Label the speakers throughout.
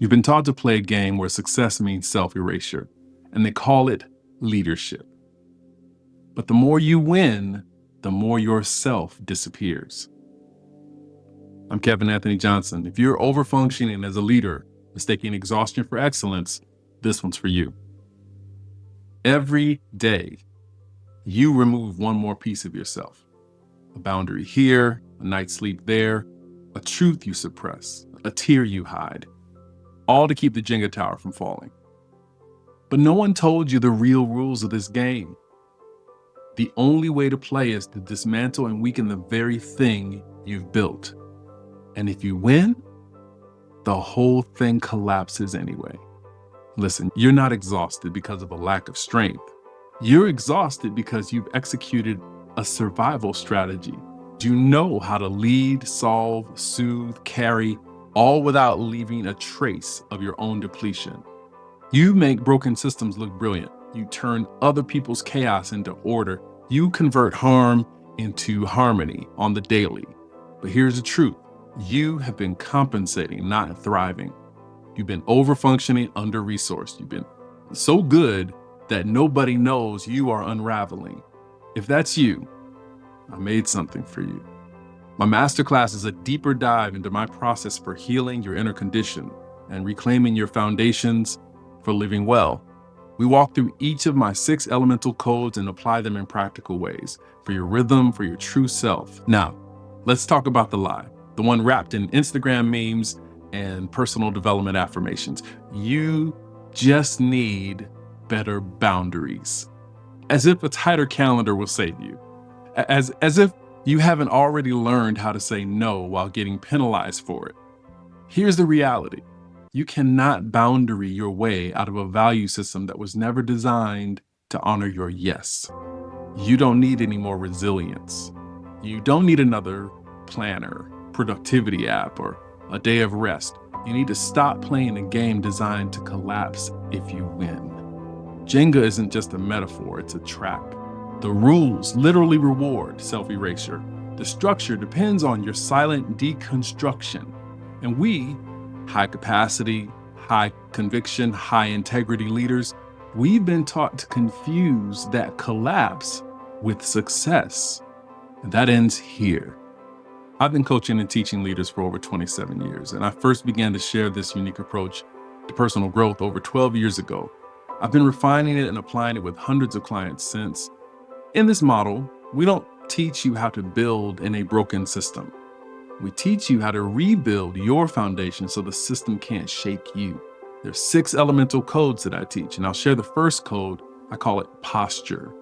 Speaker 1: You've been taught to play a game where success means self-erasure, and they call it leadership. But the more you win, the more yourself disappears. I'm Kevin Anthony Johnson. If you're overfunctioning as a leader, mistaking exhaustion for excellence, this one's for you. Every day, you remove one more piece of yourself. A boundary here, a night's sleep there, a truth you suppress, a tear you hide, all to keep the Jenga tower from falling. But no one told you the real rules of this game. The only way to play is to dismantle and weaken the very thing you've built. And if you win, the whole thing collapses anyway. Listen, you're not exhausted because of a lack of strength. You're exhausted because you've executed a survival strategy. You know how to lead, solve, soothe, carry, all without leaving a trace of your own depletion. You make broken systems look brilliant. You turn other people's chaos into order. You convert harm into harmony on the daily. But here's the truth. You have been compensating, not thriving. You've been overfunctioning, under-resourced. You've been so good that nobody knows you are unraveling. If that's you, I made something for you. My masterclass is a deeper dive into my process for healing your inner condition and reclaiming your foundations for living well. We walk through each of my 6 elemental codes and apply them in practical ways for your rhythm, for your true self. Now, let's talk about the lie, the one wrapped in Instagram memes and personal development affirmations. You just need better boundaries. As if a tighter calendar will save you. As if you haven't already learned how to say no while getting penalized for it. Here's the reality. You cannot boundary your way out of a value system that was never designed to honor your yes. You don't need any more resilience. You don't need another planner, productivity app, or a day of rest. You need to stop playing a game designed to collapse if you win. Jenga isn't just a metaphor, it's a trap. The rules literally reward self-erasure. The structure depends on your silent deconstruction. And we, high capacity, high conviction, high integrity leaders, we've been taught to confuse that collapse with success. And that ends here. I've been coaching and teaching leaders for over 27 years, and I first began to share this unique approach to personal growth over 12 years ago. I've been refining it and applying it with hundreds of clients since. In this model, we don't teach you how to build in a broken system. We teach you how to rebuild your foundation so the system can't shake you. There's 6 elemental codes that I teach, and I'll share the first code. I call it posture.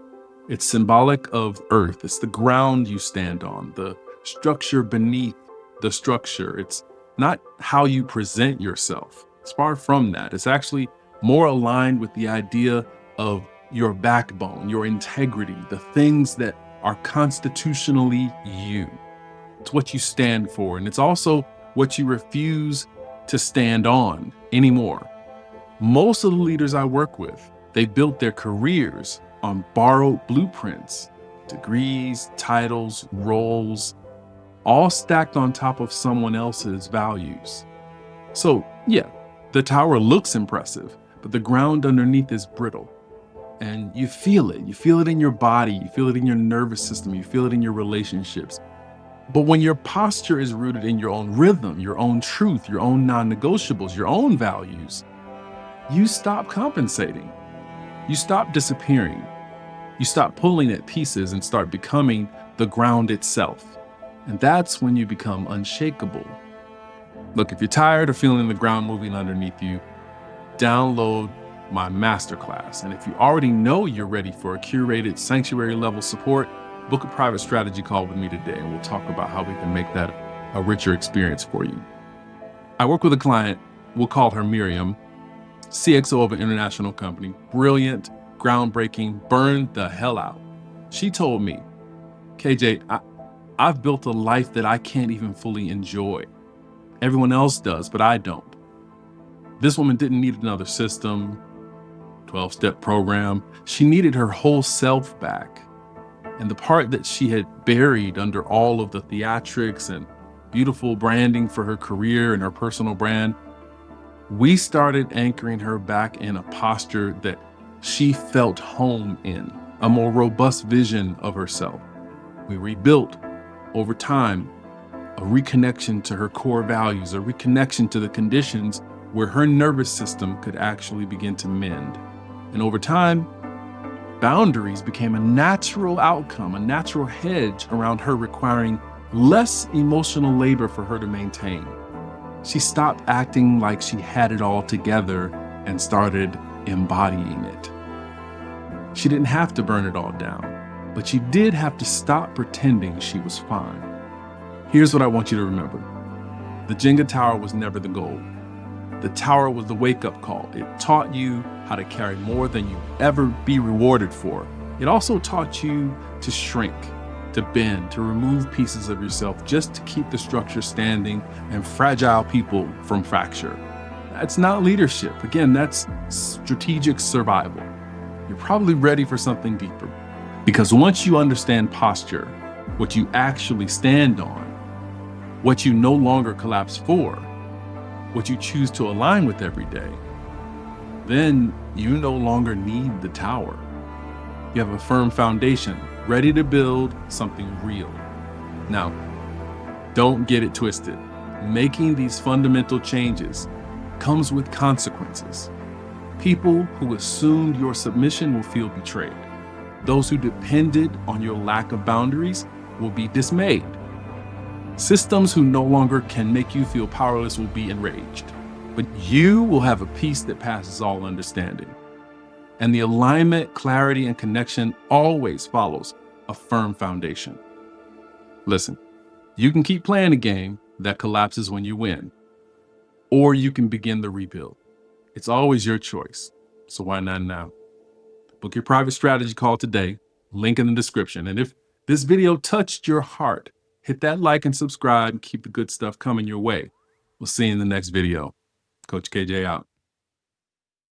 Speaker 1: It's symbolic of earth. It's the ground you stand on, the structure beneath the structure. It's not how you present yourself. It's far from that. It's actually more aligned with the idea of your backbone, your integrity, the things that are constitutionally you. It's what you stand for, and it's also what you refuse to stand on anymore. Most of the leaders I work with, they built their careers on borrowed blueprints, degrees, titles, roles, all stacked on top of someone else's values. So yeah, the tower looks impressive, but the ground underneath is brittle. And you feel it. You feel it in your body. You feel it in your nervous system. You feel it in your relationships. But when your posture is rooted in your own rhythm, your own truth, your own non-negotiables, your own values, you stop compensating. You stop disappearing. You stop pulling at pieces and start becoming the ground itself. And that's when you become unshakable. Look, if you're tired of feeling the ground moving underneath you, download my masterclass. And if you already know you're ready for a curated sanctuary level support, book a private strategy call with me today, and we'll talk about how we can make that a richer experience for you. I work with a client, we'll call her Miriam, CXO of an international company, brilliant, groundbreaking, burned the hell out. She told me, KJ, I've built a life that I can't even fully enjoy. Everyone else does, but I don't. This woman didn't need another system, 12-step program. She needed her whole self back. And the part that she had buried under all of the theatrics and beautiful branding for her career and her personal brand We started anchoring her back in a posture that she felt home in, a more robust vision of herself. We rebuilt over time a reconnection to her core values, a reconnection to the conditions where her nervous system could actually begin to mend. And over time, boundaries became a natural outcome, a natural hedge around her, requiring less emotional labor for her to maintain. She stopped acting like she had it all together and started embodying it. She didn't have to burn it all down, but she did have to stop pretending she was fine. Here's what I want you to remember. The Jenga tower was never the goal. The tower was the wake-up call. It taught you how to carry more than you ever be rewarded for. It also taught you to shrink, to bend, to remove pieces of yourself just to keep the structure standing and fragile people from fracture. That's not leadership. Again, that's strategic survival. You're probably ready for something deeper. Because once you understand posture, what you actually stand on, what you no longer collapse for, what you choose to align with every day, then you no longer need the tower. You have a firm foundation, ready to build something real. Now, don't get it twisted. Making these fundamental changes comes with consequences. People who assumed your submission will feel betrayed. Those who depended on your lack of boundaries will be dismayed. Systems who no longer can make you feel powerless will be enraged. But you will have a peace that passes all understanding. And the alignment, clarity, and connection always follows a firm foundation. Listen, you can keep playing a game that collapses when you win, or you can begin the rebuild. It's always your choice. So why not now? Book your private strategy call today, link in the description. And if this video touched your heart, hit that like and subscribe and keep the good stuff coming your way. We'll see you in the next video. Coach KJ out.